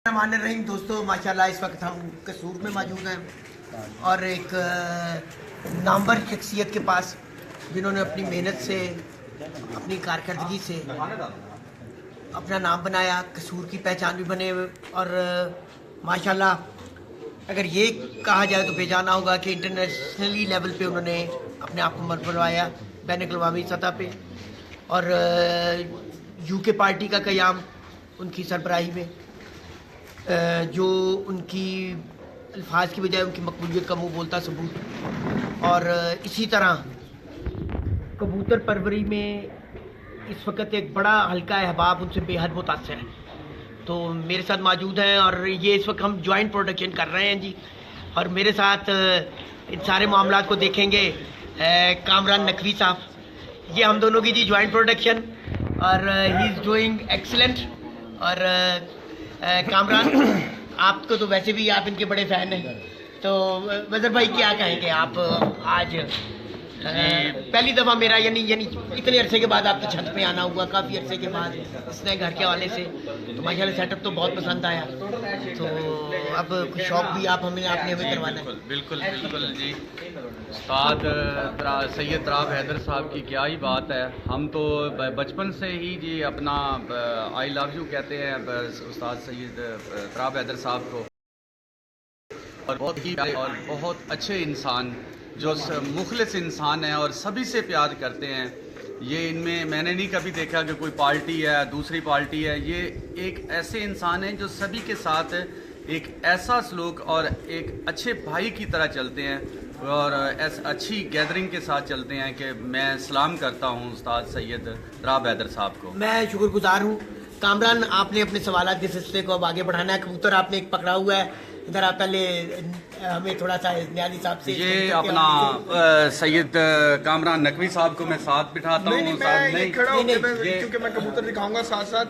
रहमान रहीम। दोस्तों माशाल्लाह इस वक्त हम कसूर में मौजूद हैं और एक नामवर शख्सियत के पास जिन्होंने अपनी मेहनत से अपनी कारकर्दगी से अपना नाम बनाया, कसूर की पहचान भी बने और माशाल्लाह अगर ये कहा जाए तो बेजाना होगा कि इंटरनेशनली लेवल पे उन्होंने अपने आप को मनवाया बैन अवी सतह पे और यूके पार्टी का क़याम उनकी सरबराही में जो उनकी अल्फाज की बजाय उनकी मकबूलियत का मुँह बोलता सबूत। और इसी तरह कबूतर परवरी में इस वक्त एक बड़ा हल्का अहबाब उनसे बेहद मुतासर है, तो मेरे साथ मौजूद हैं और ये इस वक्त हम जॉइंट प्रोडक्शन कर रहे हैं जी। और मेरे साथ इन सारे मामलात को देखेंगे कामरान नकवी साहब। ये हम दोनों की जी जॉइंट प्रोडक्शन और ही इज़ डूइंग एक्सीलेंट। और कामरान आपको तो वैसे भी आप इनके बड़े फ़ैन हैं, तो वज़र भाई क्या कहेंगे आप आज पहली दफ़ा मेरा यानी इतने अरसे के बाद आपकी छत पे आना हुआ, काफ़ी अरसे के बाद इस नए घर के हवाले से, तो माशाल्लाह सेटअप तो बहुत पसंद आया। तो अब कुछ शौक भी आपने हमें करवाना है। बिल्कुल जी। उस्ताद सैयद तराब हैदर साहब की क्या ही बात है। हम तो बचपन से ही जी अपना आई लव यू कहते हैं उस्ताद सैयद तराब हैदर साहब को, और बहुत ही और बहुत अच्छे इंसान जो मुखलिस इंसान है और सभी से प्यार करते हैं। ये इनमें मैंने नहीं कभी देखा कि कोई पार्टी है दूसरी पार्टी है। ये एक ऐसे इंसान हैं जो सभी के साथ एक ऐसा सलूक और एक अच्छे भाई की तरह चलते हैं और अच्छी गैदरिंग के साथ चलते हैं कि मैं सलाम करता हूँ उस्ताद सैयद तराब हैदर साहब को। मैं शुक्रगुजार हूँ। कामरान आपने अपने सवाल के सिलसिले को अब आगे बढ़ाना है। कबूतर आपने एक पकड़ा हुआ है, इधर आप पहले हमें थोड़ा सा न्याजी साहब से ये अपना सैयद कामरान नकवी साहब को मैं साथ बिठाता हूँ। क्योंकि मैं कबूतर दिखाऊंगा साथ साथ।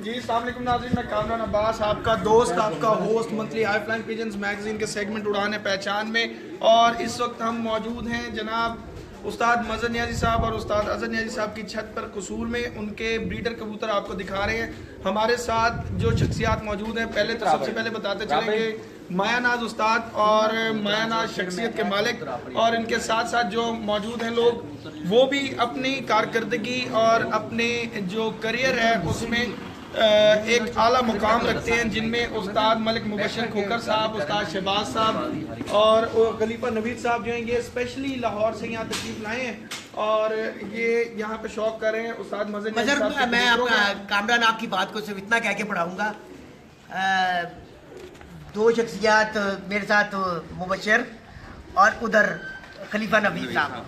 जी अस्सलाम वालेकुम नाज़रीन, मैं कामरान अब्बास, आपका दोस्त, आपका host monthly high flying pigeons magazine के सेगमेंट उड़ान है पहचान में। और इस वक्त हम मौजूद हैं जनाब उस्ताद मज़हर नियाज़ी साहब और उस्ताद अज़हर नियाज़ी साहब की छत पर कसूर में। उनके ब्रीडर कबूतर आपको दिखा रहे हैं। हमारे साथ जो शख्सियात मौजूद हैं, पहले तो सबसे पहले बताते चलेंगे मायानाज उस्ताद और मायानाज शख्सियत के मालिक, और इनके साथ साथ जो मौजूद हैं लोग वो भी अपनी कारकर्दगी और अपने जो करियर है उसमें एक आला मुकाम रखते हैं, जिनमें उस्ताद मलिक मुबशर खोकर साहब, उस्ताद शहबाज साहब और खलीफा नवीद साहब जो हैं ये स्पेशली लाहौर से यहाँ तशरीफ लाए हैं और ये यहाँ पे शौक कर रहे हैं। उस्ताद मज़हर मैं कामरान आपकी बात को सिर्फ इतना कह के पढ़ाऊँगा। दो शख्सियात मेरे साथ मुबशर और उधर खलीफा नवीद साहब,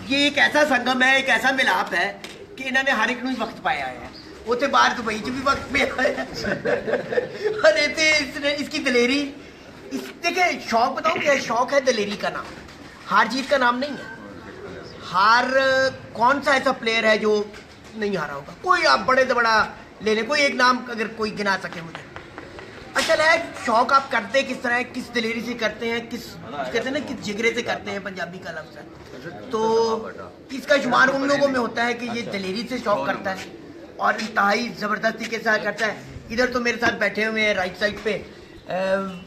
ये एक ऐसा संगम है, एक ऐसा मिलाप है कि इन्होंने हर एक नूं वक्त पाया है। उसे बाहर दुबई च भी वक्त पे और इसकी दलेरी, देखिए शौक बताऊँ क्या शौक है? दलेरी का नाम, हार जीत का नाम नहीं है। हार कौन सा ऐसा प्लेयर है जो नहीं हारा होगा? कोई आप बड़े से बड़ा ले लें, कोई एक नाम अगर कोई गिना सके मुझे। अच्छा है शौक आप करते किस तरह है, किस दलेरी से करते हैं, किस कहते हैं ना किस जिगरे से करते हैं, पंजाबी का लफ्ज़ है। तो इसका शुमार उन लोगों में होता है कि ये दलेरी से शौक करता है और इंतहाई ज़बरदस्ती के साथ करता है। इधर तो मेरे साथ बैठे हुए हैं राइट साइड पे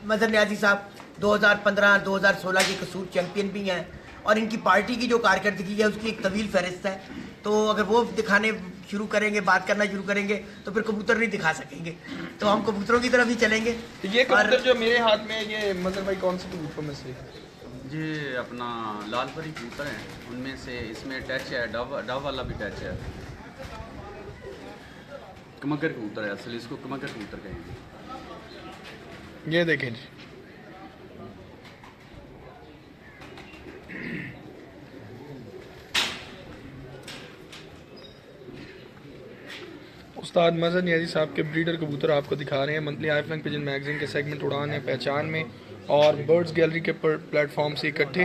मज़हर नियाज़ी साहब, 2015-2016 के कसूर चैम्पियन भी हैं और इनकी पार्टी की जो कारकर्दगी है उसकी एक तवील फहरिस्त है। तो अगर वो दिखाने शुरू करेंगे, बात करना शुरू करेंगे तो फिर कबूतर नहीं दिखा सकेंगे, तो हम कबूतरों की तरफ ही चलेंगे। तो ये कबूतर जो मेरे हाथ में, ये मज़हर भाई कौन से कबूतर में से? ये अपना लाल परी कबूतर हैं, उनमें से इसमें टच है, डव वाला भी टच है। कमकर कबूतर है, असल इसको कमकर कबूतर कहेंगे। ये देखें जी, उस्ताद मज़हर नियाज़ी साहब के ब्रीडर कबूतर आपको दिखा रहे हैं monthly high flying pigeon magazine के सेगमेंट उड़ान है पहचान में और बर्ड्स गैलरी के प्लेटफॉर्म से इकट्ठे।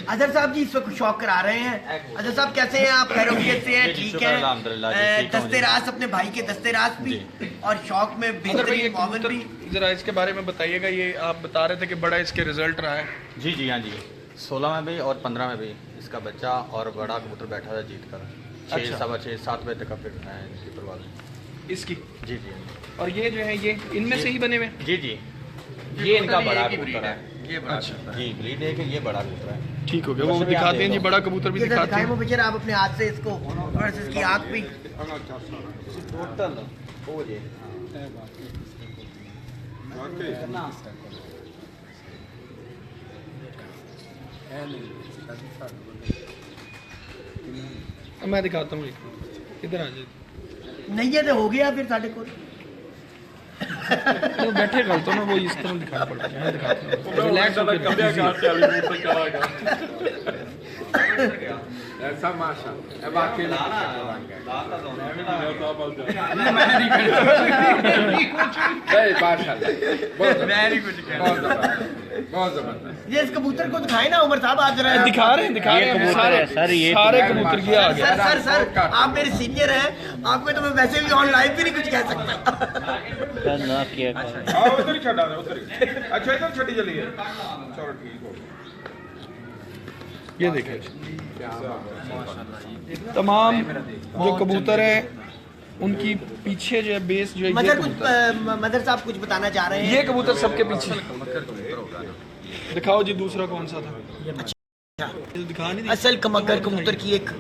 अजहर साहब जी इस वक्त शौक करा रहे हैं। अजहर साहब कैसे हैं आप? खैरियत से हैं? ठीक है। दस्तेराज अपने भाई के दस्तेराज भी और शौक में बेहतरीन मावन भी। जरा इसके बारे में बताइएगा। ये आप बता रहे थे कि बड़ा इसके रिजल्ट रहा है। जी जी हाँ जी, 16 में भी और 15 में भी इसका बच्चा और बड़ा कबूतर बैठा था जीत कर। 6 सवा 6 7 बजे तक का फिर है इसकी परवाज़। इसकी। जी जी और ये जो है ये इनमें से ही बने हुए? जी जी, ये इनका बड़ा कबूतर है। ये बड़ा कबूतर है। जी ब्रीड है कि ये बड़ा कबूतर है। ठीक हो गया, वो दिखाते हैं जी, बड़ा कबूतर भी दिखाते दिखाएं हैं। वो बेचारा, आप अपने हाथ से इसको और इसकी आँख भी। टोटल हो जे मैं दिखाता हूँ, इधर आ जाए। नहीं है तो हो गया फिर साढ़े को। तो बैठे गल तो ना वो इस तरह दिखाना पड़ता है। मैं दिखाता हूँ, रिलैक्स ऐसा माशा है बाकी बहुत जबरदस्त। ये इस कबूतर को दिखाए ना उमर साहब, आप जरा दिखा रहे हैं सारे कबूतर की आ गया। सर आप मेरे सीनियर हैं, आपको तो मैं वैसे भी ऑन लाइव भी नहीं कुछ कह सकता। उधर ही छड़ा दे, उधर ही। अच्छा इधर छड़ी चली है, चलो ठीक हो। ये देखें तमाम जो कबूतर है उनकी पीछे जो है बेस जो है ये मदर कुछ कबूतर, मदर साहब कुछ बताना चाह रहे हैं। ये कबूतर सबके पीछे। दिखाओ जी दूसरा कौन सा था, दिखा नहीं असल कमगर कबूतर की एक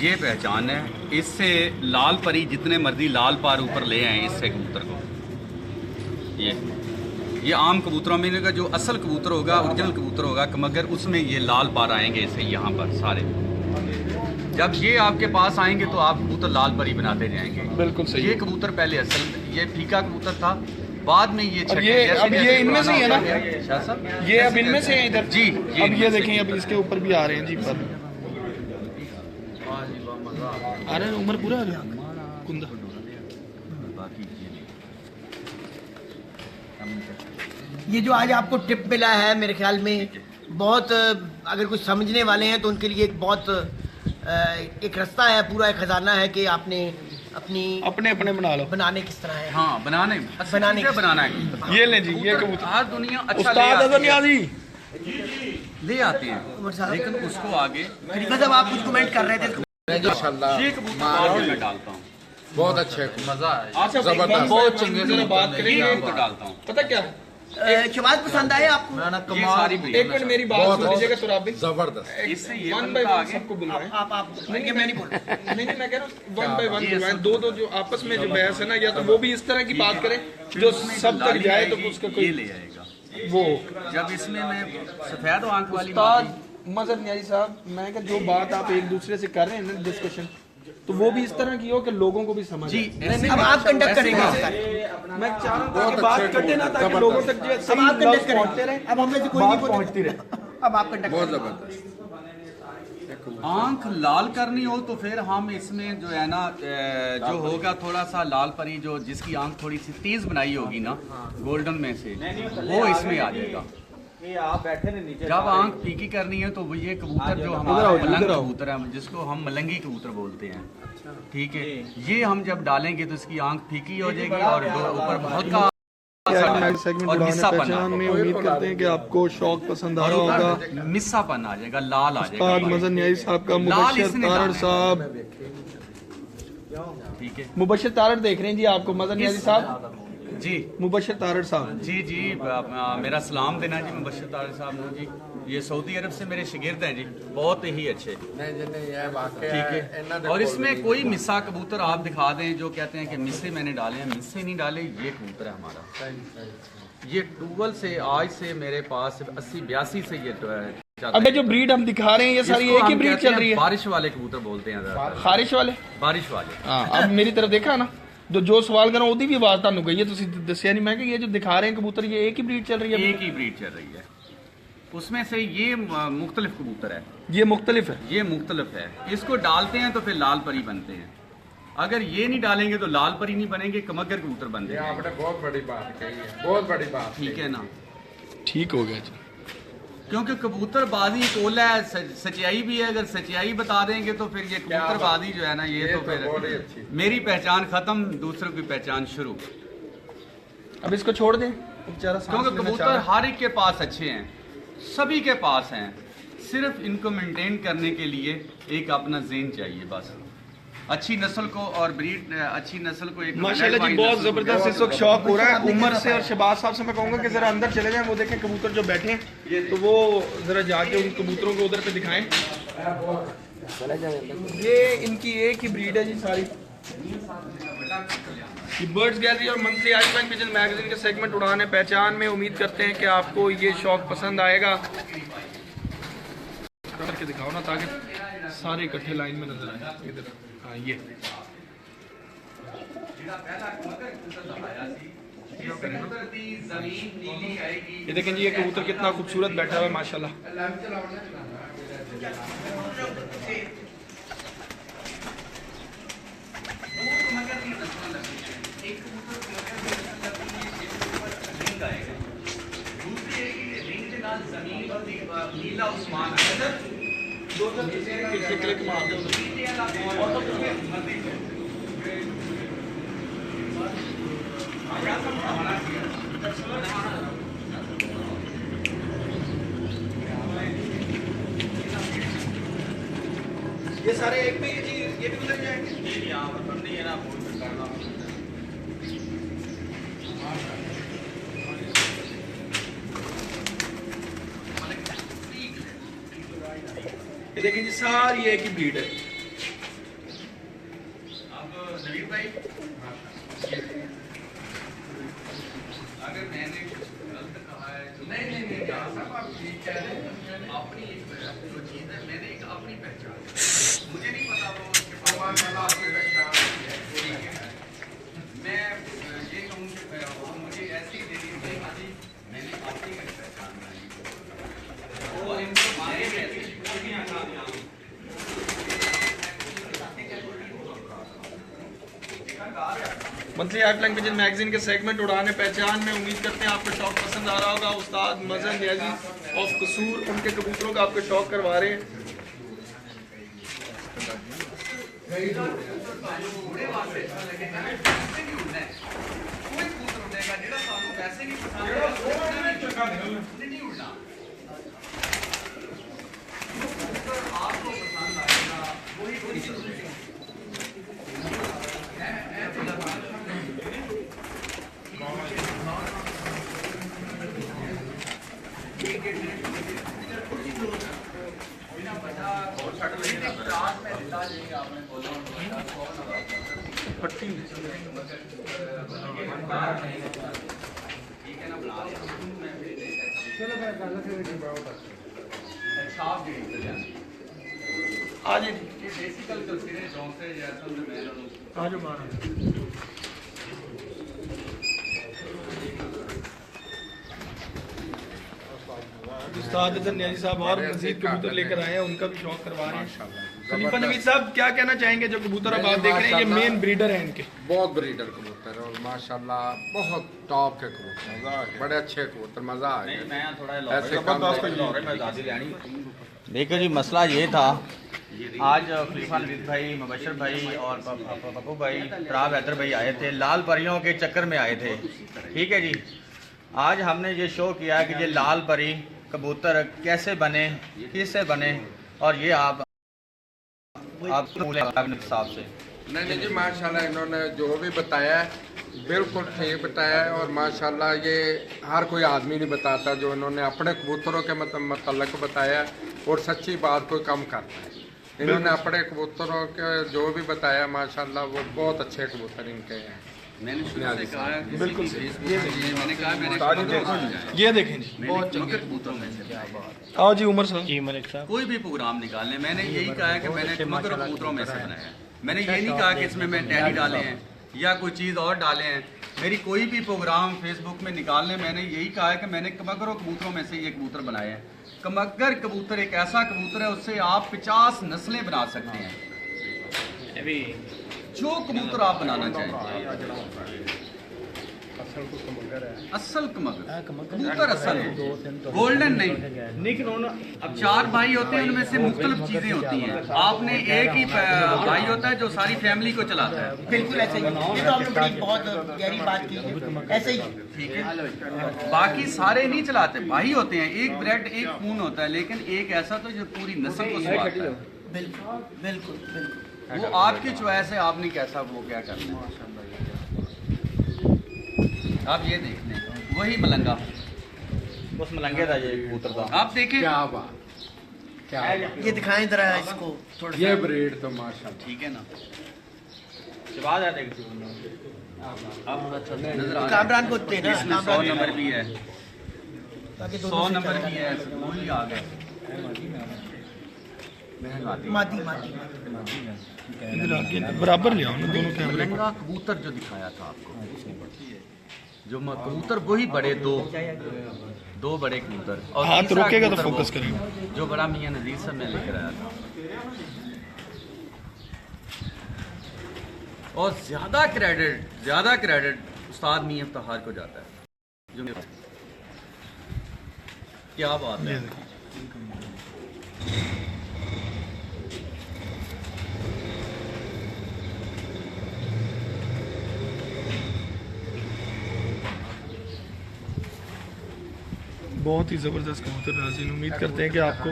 ये पहचान है। इससे लाल परी जितने मर्जी लाल पार ऊपर ले आए इससे कबूतर को। ये आम कबूतरों में का जो असल कबूतर होगा, ओरिजिनल कबूतर होगा कमगर, उसमें ये लाल पार आएंगे इसे यहाँ पर सारे। जब ये आपके पास आएंगे तो आप कबूतर लाल परी बनाते जाएंगे। बिल्कुल सही। ये कबूतर पहले असल ये फीका कबूतर था, बाद में ये अब ये अब ये इनमें से ही है ना, शाह साहब ये अब इनमें से है इधर जी। अब ये देखें, अब इसके ऊपर भी आ रहे हैं जी, पर आ रहे हैं। उम्र पूरा आ गया कुंदा। ये जो आज आपको टिप मिला है मेरे ख्याल में बहुत, अगर कुछ समझने वाले हैं तो उनके लिए एक बहुत एक रास्ता है, पूरा एक खजाना है कि आपने अपनी अपने अपने बना लो। बनाने किस तरह है। हाँ बनाने बनाने कैसे बनाना है। ये ले जी, ये कबूतर आज दुनिया अच्छा उस्ताद ले अजर नियाजी ले आते हैं, उमर साहब लेकिन उसको आगे खलीफा साहब आप कुछ कमेंट कर रहे थे। माशाल्लाह ये कबूतर बाद में मैं डालता हूँ, बहुत अच्छे। मजा आए। अच्छा जबरदस्त। बहुत चंगे से बात ये करेंगे। कबूतर डालता हूँ। पता क्या, शबाज पसंद आए आपको? ये सारी एक मिनट मेरी बात सुन लीजिएगा तो आप भी जबरदस्त। इससे ये वन बनता बाय वन आगे। सबको बुलवाएं। आप ये मैं नहीं बोल रहा। नहीं मैं कह रहा हूँ वन बाय वन बुलवाएं। दो जो आपस में जो बहस है ना, या तो वो भी इस तरह की बात करें जो सब तक जाए, तो उसका ये कोई ले आएगा। वो। जब इसमें मैं सफेद आंख वाली उस्ताद मजहर नियाजी साहब, मैं कह जो बात आप एक दूसरे से कर रहे हैं ना डिस्कशन, तो वो भी इस तरह की हो कि लोगों को भी समझ जी आए। अब आप कंडक्ट करेंगे। मैं चाह रहा हूँ कि बात कटे ना, ताकि लोगों तक जो है अब सही आप कंडक्ट लफ्ज़ पहुंचते करेंगे। रहे, अब हम में से कोई बात नहीं पहुंचती रहे। अब आप कंडक्ट बहुत करेंगे। जबरदस्त। आंख लाल करनी हो तो फिर हम इसमें जो है ना जो होगा थोड़ा सा लाल परी जो जिसकी आंख थोड़ी सी तेज बनाई होगी ना गोल्डन में से, वो इसमें आ जाएगा। जब आंख फीकी करनी है तो वो ये कबूतर जो हमारा मलंग कबूतर है, जिसको हम मलंगी कबूतर बोलते हैं, ठीक है, ये हम जब डालेंगे तो इसकी आंख फीकी हो जाएगी और ऊपर बहुत का सेगमेंट और उड़ाने मिस्सापन पहचान में उम्मीद करते हैं कि आपको शौक पसंद आ और रहा होगा। ऊपर मिस्सापन आ जाएगा, लाल आ उस्ताद जाएगा। मजहर नियाजी साहब का लाल मुबशर इसने तारड़ डाला है। साहब, ठीक है मुबशर तारड़ देख रहे हैं जी आपको, मजहर नियाजी साहब, जी मुबशर तारड़ साहब। जी जी मेरा सलाम देना जी मुबशर तारड़ साहब ने जी। ये सऊदी अरब से मेरे शागिर्द हैं जी, बहुत ही अच्छे। ठीक है, और इसमें कोई मिस्सा कबूतर आप दिखा दें जो कहते हैं कि मिस्से मैंने डाले हैं, मिस्से नहीं डाले, ये कबूतर है हमारा। ये टूवल से आज से मेरे पास 80-82 से ये अबे जो ब्रीड हम दिखा रहे हैं ये सारी एक ही ब्रीड चल रही है। बारिश वाले कबूतर बोलते हैं ज़्यादातर। खारिश वाले। बारिश वाले। हाँ, अब मेरी तरफ देखा ना, जो सवाल करा ਉਹਦੀ भी आवाज ਤੁਹਾਨੂੰ गई है, ਤੁਸੀਂ ਦੱਸਿਆ नहीं। मैं कि ये जो दिखा रहे हैं कबूतर ये एक ही ब्रीड चल रही है। एक ही ब्रीड चल रही है, उसमें से ये मुख्तलिफ कबूतर है, ये मुख्तलिफ है। ये मुख्तलिफ है। इसको डालते हैं तो फिर लाल परी बनते हैं, अगर ये नहीं डालेंगे तो लाल परी नहीं बनेंगे, कमगर कबूतर बनते हैं। आपने बहुत बड़ी बात कही है, बहुत बड़ी बात। ठीक है ना, ठीक हो गया जी। क्योंकि कबूतरबाजी एक ओला है, सच्चाई भी है। अगर सच्चाई बता देंगे तो फिर ये कबूतरबाजी जो है ना, ये तो बहुत ही फिर अच्छी। मेरी पहचान खत्म, दूसरों की पहचान शुरू। अब इसको छोड़ दें बेचारा, सांस क्योंकि लेना चाह कबूतर रहा है। हर एक के पास अच्छे हैं, सभी के पास हैं, सिर्फ इनको मेंटेन करने के लिए एक अपना ज़हन चाहिए बस। अच्छी नस्ल को और ब्रीड अच्छी नस्ल को एक माशाल्लाह जी बहुत जबरदस्त इस वक्त शौक हो रहा है उमर से। और शहबाज साहब से मैं कहूँगा कि जरा अंदर चले जाएं, वो देखें कबूतर जो बैठे हैं, तो वो जरा जाके उन कबूतरों को उधर पे दिखाएं। ये इनकी एक ही ब्रीड है जी सारी। ये बर्ड्स गैलरी और मंथली आई फ्लाइंग पिजन मैगजीन के सेगमेंट उड़ाने पहचान में। उम्मीद करते हैं कि आपको ये शौक पसंद आएगा। करके दिखाओ ना ताकि सारे इकट्ठे लाइन में नजर आए। इधर हाँ ये देखें जी, ये कबूतर कितना खूबसूरत बैठा हुआ है माशाल्लाह। नीला उस्मान क्लिक मार दो। ये सारे एक में ये भी गुजर जाएंगे। यहाँ पर नहीं है ना, ये देखिए जी सारी एक ही ब्रीड है। अब नवीन भाई अगर मैंने कुछ गलत कहा है तो नहीं साहब आप ठीक कह रहे हैं। अपनी जो चीज़ है मैंने एक अपनी पहचान, मुझे नहीं पता वो उसके आपकी पहचान। मैं ये कहूँ कि मुझे ऐसी दे दी मैंने अपनी पहचान बनाई वो इनको मारे में मंथली आई फ्लाइंग पिजन मैगजीन के सेगमेंट उड़ाने पहचान में। उम्मीद करते हैं आपको शौक पसंद आ रहा होगा। उस्ताद मजहर न्याजी ऑफ कसूर उनके कबूतरों का आपको शौक करवा रहे हैं। आज उस्ताद न्याजी साहब और मजीद कबूतर लेकर आए हैं, उनका भी शौक करवा रहे हैं। खलीफा नवीद साहब क्या कहना चाहेंगे? जो कबूतर अब आप देख रहे हैं ये मेन ब्रीडर हैं इनके। बहुत ब्रीडर कबूतर और माशाल्लाह बहुत टॉप के कबूतर, बड़े अच्छे कबूतर, मजा आ गया। देखिए जी, मसला ये था आज खलीफा नवीद भाई, मुबशर भाई और पप्पू भाई, फराब हैदर भाई आए थे, लाल परियों के चक्कर में आए थे। ठीक है जी, आज हमने ये शो किया कि ये लाल परी कबूतर कैसे बने, किससे बने, और ये आप साहब से। नहीं जी माशाल्लाह इन्होंने जो भी बताया है बिल्कुल ठीक बताया है। और माशाल्लाह ये हर कोई आदमी नहीं बताता जो इन्होंने अपने कबूतरों के मतलब बताया है और सच्ची बात कोई कम करता है। इन्होंने अपने कबूतरों के जो भी बताया माशाल्लाह वो बहुत अच्छे कबूतर इनके हैं। मैंने शुरू से कहा है बिल्कुल मैंने कहा मैंने ये देखें जी, बहुत चमके कबूतरों में से आओ जी उमर साहब। जी मलिक साहब, कोई भी प्रोग्राम निकालने मैंने यही कहा है कि मैंने चमक कबूतरों में से बनाया है। मैंने ये नहीं कहा कि इसमें मैं टैडी डाले हैं या कोई चीज़ और डाले हैं। मेरी कोई भी प्रोग्राम फेसबुक में निकालने मैंने यही कहा है कि मैंने कमगर कबूतरों में से ये कबूतर बनाए हैं। कमगर कबूतर एक ऐसा कबूतर है, उससे आप 50 नस्लें बना सकते हैं, जो कबूतर आप बनाना चाहें। असल कमगर कबूतर असल है, गोल्डन नहीं। अब 4 भाई होते हैं, उनमें से मुख्तलिफ चीजें होती हैं। आपने एक ही भाई होता है जो सारी फैमिली को चलाता है। बिल्कुल ऐसे ही। ये तो आपने बड़ी बहुत गहरी बात की है, ऐसे ही। ठीक है, बाकी सारे नहीं चलाते, भाई होते हैं, एक ब्रेड एक खून होता है, लेकिन एक ऐसा तो जो पूरी नस्ल को संभालता है। बिल्कुल बिल्कुल बिल्कुल। वो आपकी चॉइस है, आपने कैसा वो क्या करना है। आप ये देख लें, वही मलंगा, उस मलंगे था ये कबूतर था। आप देखें। क्या बात, क्या बात। ये दिखाएं जरा इसको थोड़ा ये सा। ब्रीड तो माशाल्लाह ठीक है ना, शिवाज है देख अब नजर आ रहा कामरान को देना, है। इसमें 100 कामरान नंबर भी है, ताकि 100 दोनों से नंबर चले। भी है, वही आ गए। मादी मादी बराबर ले आओ ना दोनों कैमरे। मलंगा कबूतर जो दिखाया था आपको, जो कबूतर वही बड़े दो बड़े कबूतर, और हाथ तीसरा रोकेगा तो कबूतर फोकस वो, करेगा। जो बड़ा मियां नजीर साहब में लेकर आया था। और ज्यादा क्रेडिट उस्ताद मियां इफ्तिखार को जाता है, जो क्या बात है। बहुत ही ज़बरदस्त कबूतर नाज़रीन, उम्मीद करते हैं कि आपको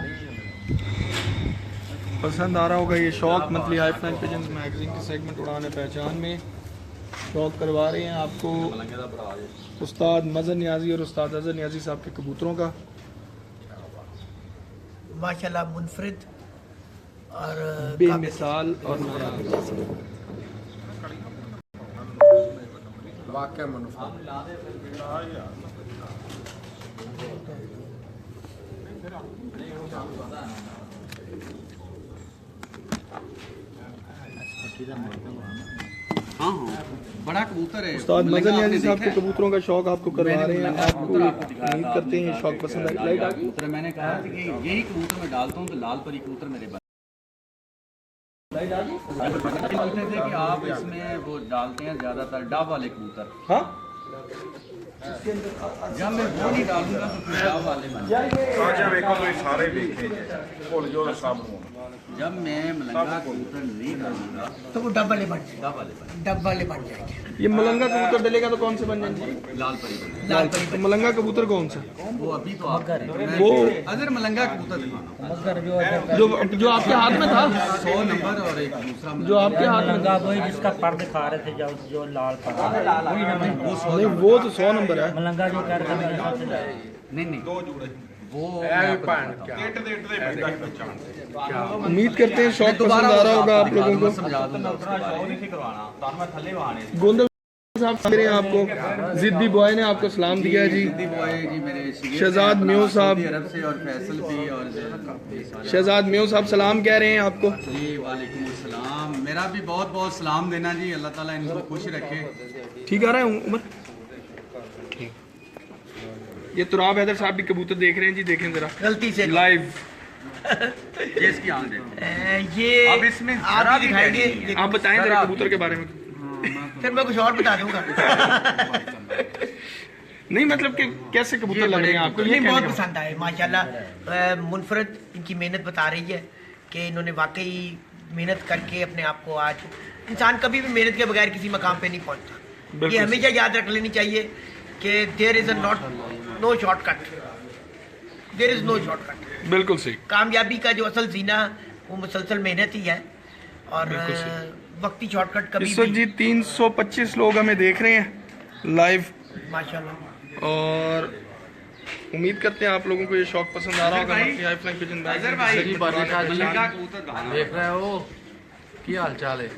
पसंद आ रहा होगा। ये शौक monthly high flying pigeons magazine के सेगमेंट उड़ान पहचान में शौक करवा रहे हैं आपको उस्ताद मज़हर नियाज़ी और उस्ताद अज़हर नियाज़ी साहब के कबूतरों का। माशाल्लाह मुनफरिद और बेमिसाल और वाकई मुनाफा। हाँ, बड़ा कबूतर है। उस्ताद मलंगा मज़हर नियाज़ी आपने साहब देखा के कबूतरों का शौक आपको करवा मैंने रहे हैं। मलंगा आपको कबूतर आपको दिखाया उम्मीद था, करते हैं ये शौक पसंद आई। लाइट आ गई। कबूतर मैंने कहा था कि यही कबूतर मैं डालता हूँ तो लाल परी कबूतर मेरे पास बोलते थे कि आप इसमें वो डालते हैं ज्यादातर डब वाले कबूतर। हाँ जब मैं वो नहीं डालूंगा तो फिर डब वाले बन ਸਾਜਾ ਵੇਖੋ ਤੁਸੀਂ ਸਾਰੇ ਵੇਖੇ ਭੁੱਲ ਜਾਓ ਸਭ ਨੂੰ। जब मैं मलंगा कबूतर नहीं डालूंगा तो वो डब वाले बन जाएंगे, डब वाले बन डब वाले बन जाएंगे। ये मलंगा कबूतर डलेगा तो कौन से बन जाएंगे? लाल परी बन लाल परी तो मलंगा कबूतर कौन सा? वो अभी तो आप वो अगर मलंगा कबूतर दिखाना जो जो आपके हाथ में था, 100 नंबर और एक दूसरा जो आपके हाथ में था। वही जिसका पर दिखा रहे थे जो लाल पर नहीं वो तो 100 नंबर है। मलंगा जो कह रहे थे मेरे हिसाब से नहीं वो उम्मीद करते हैं शौक पसंद आ रहा होगा आप लोगों को। समझा दूंगा उसके बारे में। गोंदल साहब मेरे आपको जिद्दी बॉय ने आपको सलाम दिया है जी। जी मेरे शहजाद म्यो साहब। सऊदी अरब से और फैसल भी और शहजाद म्यो साहब सलाम कह रहे हैं आपको। जी वालेकुम अस्सलाम। मेरा भी बहुत बहुत सलाम देना जी। अल्लाह ताला इनको खुश रखे। ठीक आ रहा है उमर? ये तुराब हैदर साहब भी कबूतर देख रहे हैं जी, देखें जरा गलती से लाइव। ये इसकी आंख देखो। ये अब इसमें आप जरा ही भी दिखाएंगे, डैडी आप बताएं जरा कबूतर के बारे में। फिर मैं कुछ और बता दूंगा। नहीं मतलब कि कैसे कबूतर लग रहे हैं आपको? ये नहीं बहुत कहने का- पसंद आए माशाल्लाह। मुनफरद इनकी मेहनत बता रही है कि इन्होंने वाकई मेहनत करके अपने आप को आज इंसान कभी भी मेहनत के बगैर किसी मकाम पे नहीं पहुंचता। बिल्कुल ये हमेशा याद रख लेनी चाहिए कि there is no shortcut, there is no shortcut. बिल्कुल सही। कामयाबी का जो असल जीना वो मुसलसल मेहनत ही है और बिल्कुल सही। वक्ती शॉर्टकट कभी इस वक्त जी 325 लोग हमें देख रहे हैं लाइव माशाल्लाह। और उम्मीद करते हैं आप लोगों को ये शौक पसंद आ रहा होगा। हाई फ्लाइंग पिजन अजहर भाई मलंगा कबूतर कहाँ देख रहे हो की हाल चाल है?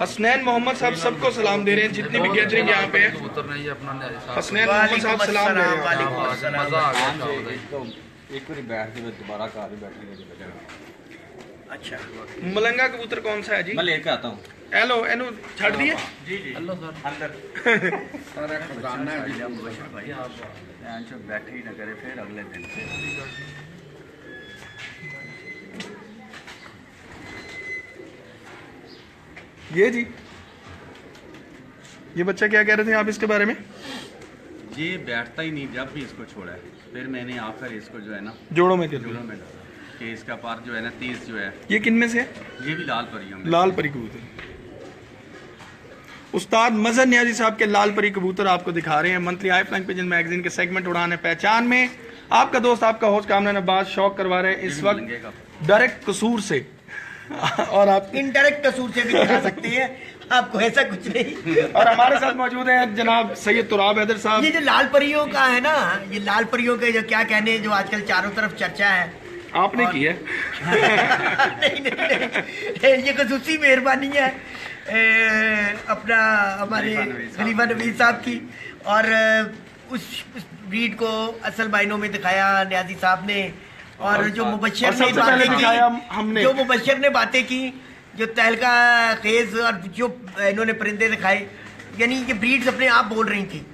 हसनैन मोहम्मद साहब सबको सलाम दे रहे हैं जितनी भी गैदरिंग यहाँ पे है। कबूतर नहीं है अपना हसनैन मोहम्मद साहब सलाम दे रहे हैं। वालेकुम अस्सलाम। मजा आ गया। एक बार बैठ के दोबारा घर ही बैठने अच्छा मलंगा कबूतर कौन सा है जी? मैं लेके आता हूँ। एलो एनो छड़ दिए। सारा खजाना है जी। बैठे ही न करे फिर अगले दिन से ये जी ये बच्चा क्या कह रहे थे आप इसके बारे में? ये बैठता ही नहीं जब भी इसको छोड़ा है। फिर मैंने आकर इसको जो है ना जोड़ों में कर जोड़ों दिया। में डाला कि इसका पार जो है ना तेज जो है। ये किन में से है? ये भी लाल परियों में। लाल परी कबूतर। उस्ताद मज़हर नियाज़ी साहब के लाल परी कबूतर आपको दिखा रहे हैं monthly high flying pigeon magazine के सेगमेंट उड़ान पहचान में। आपका दोस्त आपका होस्ट कामरान अब्बास शौक करवा रहे हैं इस वक्त डायरेक्ट कसूर से और आप इनडायरेक्ट कसूर से भी दिखा सकते हैं आपको, ऐसा कुछ नहीं। और हमारे साथ मौजूद हैं जनाब सैयद तुराब हैदर साहब। ये जो लाल परियों का है ना, ये लाल परियों के जो क्या कहने, जो आजकल चारों तरफ चर्चा है, आपने की है नहीं, ये खसूसी मेहरबानी है अपना हमारे खलीफा नवीद साहब की, और उस ब्रीड को असल मायनों में दिखाया न्याजी साहब ने, और जो मुबशर ने बातें की, जो मुबशर ने बातें की, जो तहलका खेज और जो इन्होंने परिंदे दिखाए, यानी ये ब्रीड्स अपने आप बोल रही थी।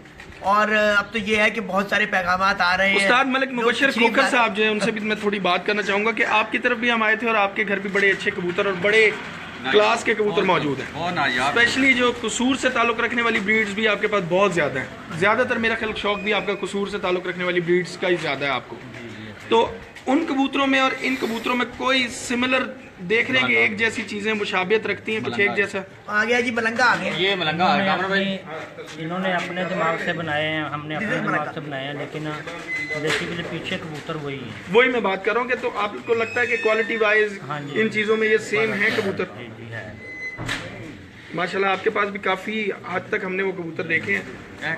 और अब तो ये है कि बहुत सारे पैगामात आ रहे हैं। उस्ताद मलिक मुबशर खोखर साहब जो है उनसे भी मैं थोड़ी बात करना चाहूंगा कि आपकी तरफ भी हम आए थे और आपके घर भी बड़े अच्छे कबूतर और बड़े क्लास के कबूतर मौजूद हैं, स्पेशली जो कसूर से ताल्लुक रखने वाली ब्रीड्स भी आपके पास बहुत ज़्यादा है। ज़्यादातर मेरा ख्याल शौक भी आपका कसूर से ताल्लुक रखने वाली ब्रीड्स का ही ज़्यादा है आपको। तो उन कबूतरों में और इन कबूतरों में कोई सिमिलर देख रहे हैं कि एक जैसी चीजें मुशाबियत रखती हैं, कुछ एक जैसा? आ गया जी, मलंगा आ गया। ये मलंगा आ गया भाई, इन्होंने अपने दिमाग से बनाए हैं, हमने अपने दिमाग से बनाए हैं, लेकिन बेसिकली पीछे कबूतर वही है। वही मैं बात कर रहा हूँ कि तो आपको लगता है कि क्वालिटी वाइज इन चीज़ों में ये सेम है कबूतर? जी है। माशाल्लाह आपके पास भी काफ़ी हद तक हमने वो कबूतर देखे हैं,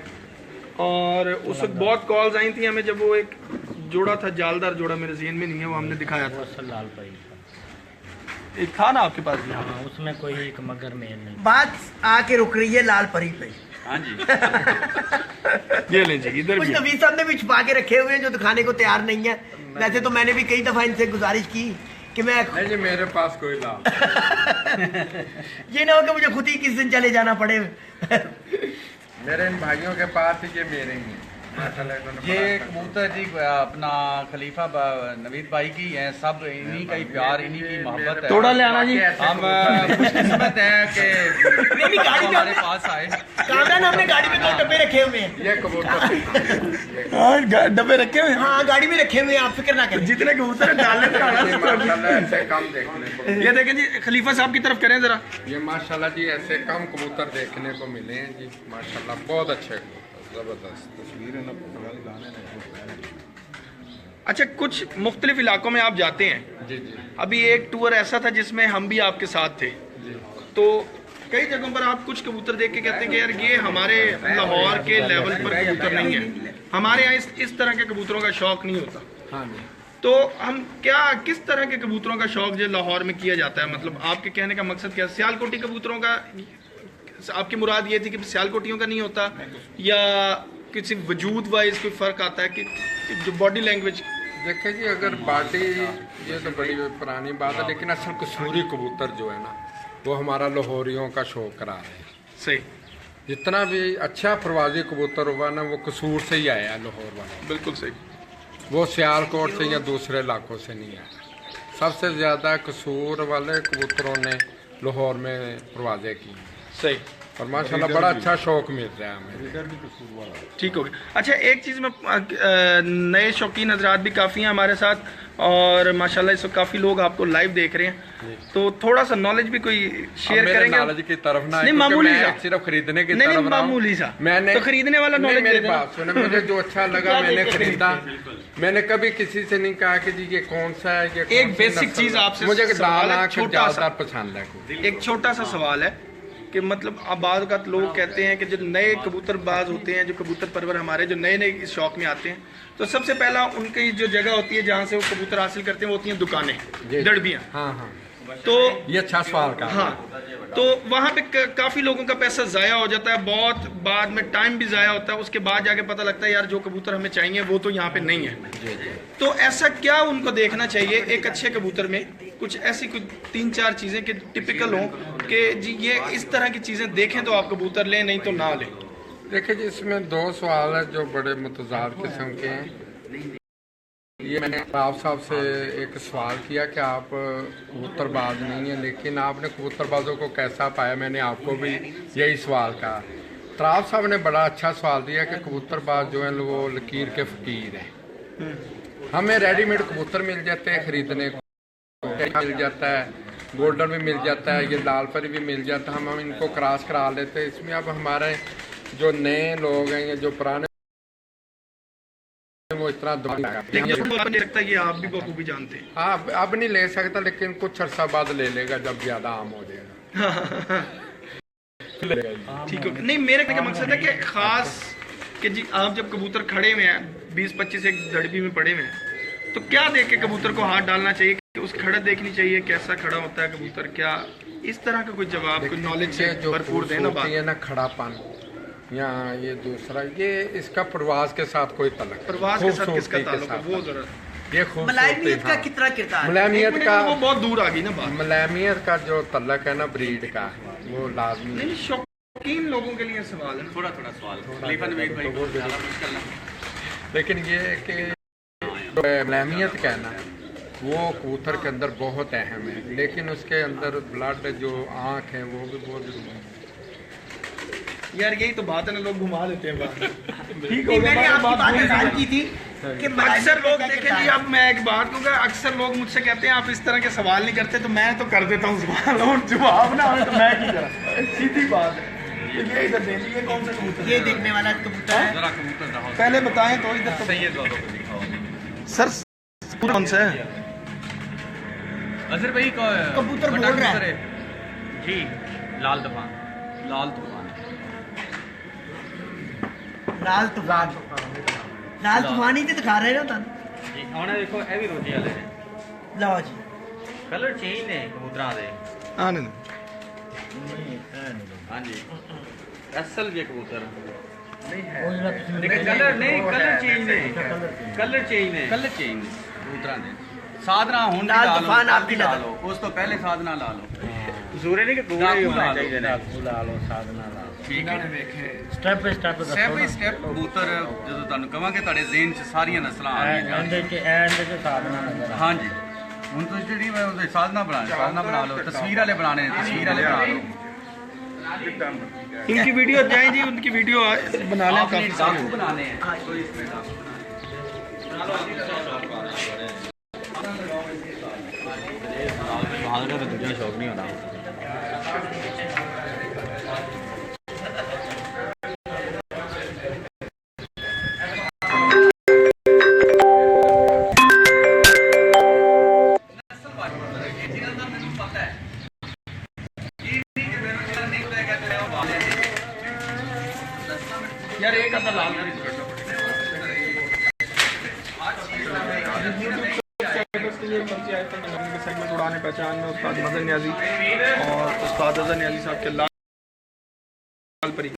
और उस वक्त बहुत कॉल्स आई थी हमें जब वो एक जोड़ा था, जालदार जोड़ा, मेरे जहन में नहीं है, वो हमने दिखाया था। लाल पाई एक था ना आपके पास भी? हाँ, उसमें कोई एक मगर मेल नहीं। बात आके रुक रही है लाल परी पे। हाँ जी ये लें जी, इधर कुछ भी नवीद साहब ने भी छुपा के रखे हुए हैं जो दिखाने को तैयार नहीं है। वैसे तो मैंने भी कई दफा इनसे गुजारिश की कि मैं नहीं जी, मेरे पास कोई लाभ ये ना हो कि मुझे खुद ही किस दिन चले जाना पड़े। मेरे इन भाइयों के पास ही, ये मेरे ही हैं। ये कबूतर जी अपना खलीफा नवीद भाई की है, सब इन्हीं का ही प्यार, इन्हीं की मोहब्बत है। थोड़ा ले आना जी। हम खुशकिस्मत हैं कि नहीं, गाड़ी में हमारे पास आए। कामरान हमने गाड़ी में 2 डब्बे रखे हुए हैं। ये कबूतर हाँ, डब्बे रखे हुए हैं। हाँ, गाड़ी में रखे हुए हैं, आप फिक्र ना करें। जितने कबूतर डालने पे आना ये माशाल्लाह ऐसे कम देखने को, ये देखें जी, खलीफा साहब की तरफ करें जरा। ये माशाल्लाह जी ऐसे कम कबूतर देखने को मिले हैं जी, माशाल्लाह बहुत अच्छे जबरदस्त तस्वीर है ना। अच्छा, कुछ मुख्तलिफ इलाकों में आप जाते हैं जी जी। अभी एक टूर ऐसा था जिसमें हम भी आपके साथ थे, तो कई जगहों पर आप कुछ कबूतर देख के कहते हैं कि यार ये हमारे लाहौर के लेवल पर कबूतर नहीं है, हमारे यहाँ इस तरह के कबूतरों का शौक नहीं होता। हाँ जी। तो हम किस तरह के कबूतरों का शौक जो लाहौर में किया जाता है, मतलब आपके कहने का मकसद क्या? सियालकोटी कबूतरों का आपकी मुराद ये थी कि सियालकोटियों का नहीं होता, या किसी वजूद वाइज कोई फ़र्क आता है कि जो बॉडी लैंग्वेज? देखिए जी, अगर बॉडी ये तो बड़ी पुरानी बात है, लेकिन असल कसूरी कबूतर जो है ना, वो हमारा लाहौरियों का शौक करा रहे हैं। सही। जितना भी अच्छा प्रवासी कबूतर हुआ ना, वो कसूर से ही आया है लाहौर वाला। बिल्कुल सही। वो सियालकोट से या दूसरे इलाकों से नहीं आया। सबसे ज़्यादा कसूर वाले कबूतरों ने लाहौर में परवाज़ें की। सही। और माशाल्लाह बड़ा अच्छा शौक मिल रहा है हमें। ठीक हो गया। अच्छा, एक चीज़ में नए शौकीन हजरात भी काफ़ी हैं हमारे साथ, और माशाल्लाह इस वक्त काफ़ी लोग आपको लाइव देख रहे हैं, तो थोड़ा सा नॉलेज भी कोई शेयर करेंगे? नॉलेज की तरफ ना, नहीं, मामूली सा, सिर्फ खरीदने की नहीं, तरफ नहीं, मामूली सा। मैंने तो खरीदने वाला नॉलेज मेरी बात सुने, मुझे जो अच्छा लगा मैंने खरीदा। मैंने कभी किसी से नहीं कहा कि जी ये कौन सा है, ये एक बेसिक चीज़ आपसे मुझे सवाल है, छोटा सा पसंद है। एक छोटा सा सवाल है कि मतलब अब बाद का लोग कहते हैं कि जो नए कबूतरबाज होते हैं, जो कबूतर परवर हमारे जो नए नए इस शौक में आते हैं, तो सबसे पहला उनकी जो जगह होती है जहाँ से वो कबूतर हासिल करते हैं वो होती हैं दुकानें, दड़बियाँ। हाँ हाँ, तो ये अच्छा सवाल का। हाँ, तो वहाँ पे काफ़ी लोगों का पैसा ज़ाया हो जाता है, बहुत बाद में टाइम भी ज़ाया होता है, उसके बाद जाके पता लगता है यार जो कबूतर हमें चाहिए वो तो यहाँ पे नहीं है। तो ऐसा क्या उनको देखना चाहिए एक अच्छे कबूतर में? कुछ ऐसी कुछ 3-4 चीज़ें कि टिपिकल हों कि जी ये इस तरह की चीज़ें देखें तो आप कबूतर लें, नहीं तो ना लें। देखिए जी, इसमें 2 सवाल है जो बड़े मुतज़ाद किस्म के हैं। ये मैंने आप साहब से एक सवाल किया कि आप कबूतरबाज नहीं हैं, लेकिन आपने कबूतरबाजों को कैसा पाया? मैंने आपको भी यही सवाल कहा। तराब साहब ने बड़ा अच्छा सवाल दिया कि कबूतरबाज जो हैं वो लकीर के फ़कीर हैं। हमें रेडीमेड कबूतर मिल जाते हैं खरीदने को, मिल जाता है, गोल्डन भी मिल जाता है, ये लाल परी भी मिल जाता है, हम इनको क्रॉस करा लेते हैं। इसमें अब हमारे जो नए लोग हैं या जो पुराने, वो तरह लेकिन नहीं लगता कि आप भी बखूबी जानते हैं। हाँ, अब नहीं ले सकता, लेकिन कुछ अर्सा बाद ले लेगा जब ज्यादा आम हो जाएगा। ठीक है, नहीं मेरे कहने का मकसद है कि खास कि जी आप जब कबूतर खड़े हुए हैं 20-25 एक दड़बी में पड़े हुए हैं, तो क्या देख के कबूतर को हाथ डालना चाहिए कि उस खड़ा देखनी चाहिए, कैसा खड़ा होता है कबूतर, क्या इस तरह का कोई जवाब, कोई नॉलेज से जो भरपूर देना बात है ना, खड़ापन या ये दूसरा, ये इसका प्रवास के साथ कोई तल्लुक, प्रवास के साथ किसका ताल्लुक है वो जरा, ये मलायमियत का हाँ। कितना किरदार है? मलायमियत का वो बहुत दूर आ गई ना बात। मलायमियत का जो तल्लुक है ना ब्रीड का, वो लाजमी है। नहीं शौकीन लोगों के लिए सवाल है ना। थोड़ा थोड़ा सवाल खलीफा नवीद भाई को ज़्यादा मुश्किल ना। लेकिन ये है कि जो मलायमियत का है ना, वो कबूतर के अंदर बहुत अहम है, लेकिन उसके अंदर ब्लड जो आँख है वो भी बहुत जरूरी है। यार यही तो बात है ना, लोग घुमा देते हैं बात। ठीक नहीं, हो मैंने गया, आपकी बात भूल जान गई। की थी कि अक्सर लोग देखें जी, अब मैं एक बात कहूँगा, अक्सर लोग मुझसे कहते हैं आप इस तरह के सवाल नहीं करते, तो मैं तो कर देता हूँ सवाल, और जवाब ना हो तो मैं की करा, सीधी बात है। ये इधर दे लीजिए, कौन सा कबूतर ये देखने वाला कबूतर है। जरा कबूतर दिखाओ। पहले बताएं तो इधर तो सैयद वालों को दिखाओ। सर कौन सा है? अजहर भाई को कबूतर बड़ा बोल रहा कबूतर है। जी लाल तूफान। लाल तूफान। लाल तूफान ही तो दिखा रहे हो तुम। जी ਹੁਣ देखो ਇਹ ਵੀ ਰੋਟੀ ਵਾਲੇ ਨੇ। ਲਓ ਜੀ ਕਲਰ ਚੇਂਜ ਨੇ ਕਬੂਤਰਾਂ ਦੇ। हाँ नहीं हाँ जी असल ये कबूतर ਉਹ ਜਿਹੜਾ ਤੁਸੀਂ लेकिन कलर नहीं, कलर चेंज नहीं, कलर चेंज नहीं, कलर चेंज नहीं कबूतर ने। साधना हुन लाल ला लो, तूफान आप भी ला लगा लो, उस तो पहले साधना ला लो। ਜ਼ੂਰੇ ਨਹੀਂ ਕਿ डाकू ਗੂੜੇ ला ਹੋਣੇ लो। ਚਾਹੀਦੇ ਨੇ। ਲਾ ਲਓ ਸਾਧਨਾ ਲਾ ਲਓ। ठीक है ਸਟੈਪ ਬਾਈ ਸਟੈਪ ਦੱਸੋ ਸਟੈਪ ਬਾਈ ਨਾ। ਸਟੈਪ ਕਬੂतर ਜਦੋਂ ਤੁਹਾਨੂੰ ਕਵਾਂਗੇ ਤੁਹਾਡੇ ਜ਼ਿਹਨ 'ਚ ਸਾਰੀਆਂ ਨਸਲਾਂ ਆ ਗਈਆਂ ਇਹਦੇ ਚ ਇਹਦੇ ਚ ਸਾਧਨਾ ਨਜ਼ਰ ਆ। हाँ जी ਹੁਣ ਤੁਸੀਂ ਜਿਹੜੀ ਮੈਂ ਉਹਦੇ ਸਾਧਨਾ ਬਣਾ ਲਓ, तस्वीर वाले बनाने हैं, तस्वीर वाले बना लो। इनकी वीडियो जाए जी, उनकी वीडियो बना लें आपने काफी डाकू सारी। बनाने हैं तो इसमें डाकू का तो दूसरा शौक नहीं होता। यार एक आधा लाल सेगमेंट उड़ाने पहचान में उस्ताद मदन न्याजी और उस्ताद अजहर न्याजी साहब के लाल परी।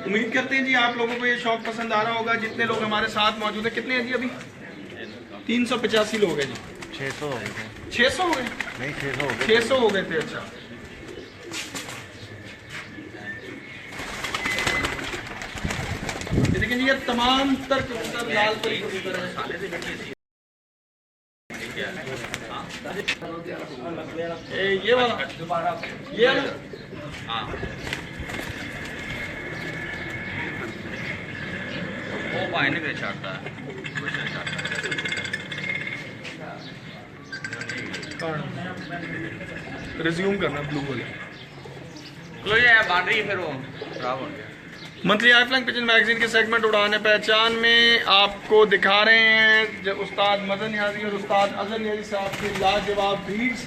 उम्मीद करते हैं जी आप लोगों को ये शौक पसंद आ रहा होगा। जितने लोग हमारे साथ मौजूद हैं, कितने हैं जी अभी? 385 लोग हैं जी। 600 हो गए 600 हो गए? नहीं 600 हो 600 हो गए थे। अच्छा, ये देखिए ये तमाम तर कबूतर लाल परी कबूतर है। ये वाला, ये वाला वो पानी के छाटता है। रिज्यूम करना ब्लू वाले। क्लोज है बन रही फिर वो खराब हो गया। मंथली आई फ्लाइंग पिजन मैगजीन के सेगमेंट उड़ाने पहचान में आपको दिखा रहे हैं जो उस्ताद मदन न्याजी और उस्ताद अजहर न्याजी साहब के लाजवाब ब्रीड्स,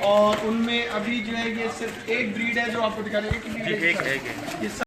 और उनमें अभी जो है ये सिर्फ एक ब्रीड है जो आपको दिखा रहे हैं। एक